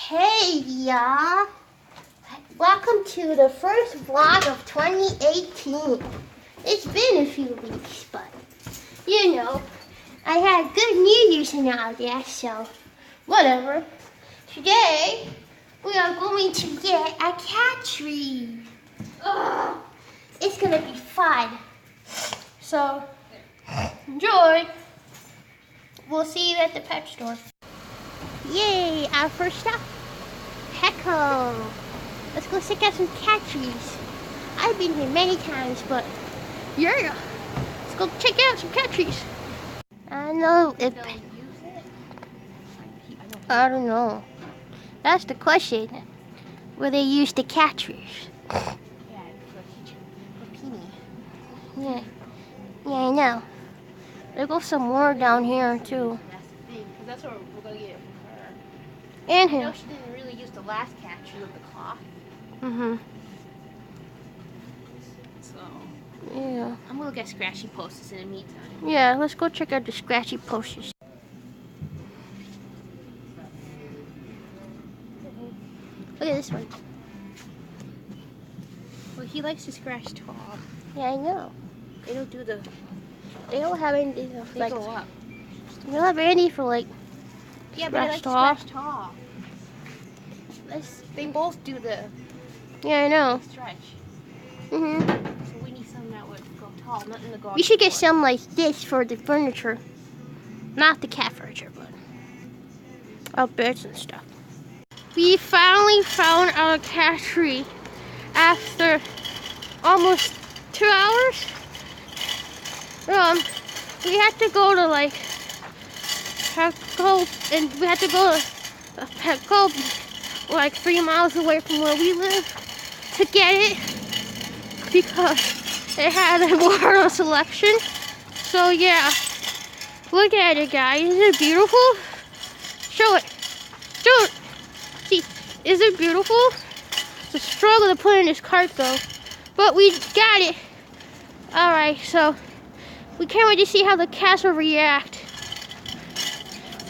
Hey y'all, welcome to the first vlog of 2018. It's been a few weeks, but you know, I had good New Year's and all that, so whatever. Today, we are going to get a cat tree. Ugh, it's gonna be fun. So, enjoy. We'll see you at the pet store. Yay, our first stop. Petco. Let's go check out some cat trees. I've been here many times, but yeah. Let's go check out some cat trees. I know if I don't know. That's the question. Will they use the cat trees? Yeah. Yeah, I know. There goes some more down here too. That's the thing, because that's what we're going to get from her. And I him. know she didn't really use the last cat tree with the cloth. Mhm. So, Yeah. I'm going to look at scratchy posters in the meantime. Yeah, let's go check out the scratchy posters. Look at this one. Well, he likes to scratch tall. Yeah, I know. They don't do the... They don't have any. They Like, go up. they don't have any for like. Yeah, but they like to Scratch scratch tall. They both do the Yeah, I know. stretch. Mhm. So we need some that would go tall, nothing to go We should get short. some like this for the furniture, not the cat furniture, but our beds and stuff. We finally found our cat tree after almost 2 hours. We had to go to like Petco, and we had to go to Petco like 3 miles away from where we live to get it because it had a water selection. So yeah, look at it, guys. Isn't it beautiful? Show it. Show it. See, is it beautiful? It's a struggle to put in this cart though, but we got it. All right, so we can't wait to see how the cats will react.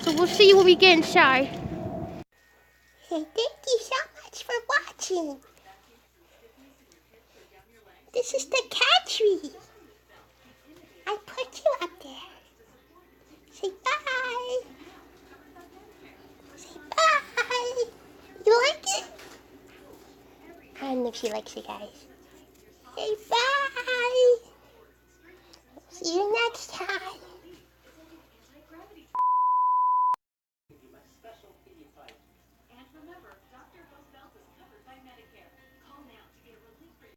So we'll see when we get inside. Hey, thank you so much for watching. This is the cat tree. I put you up there. Say bye. Say bye. You like it? I don't know if she likes it, guys.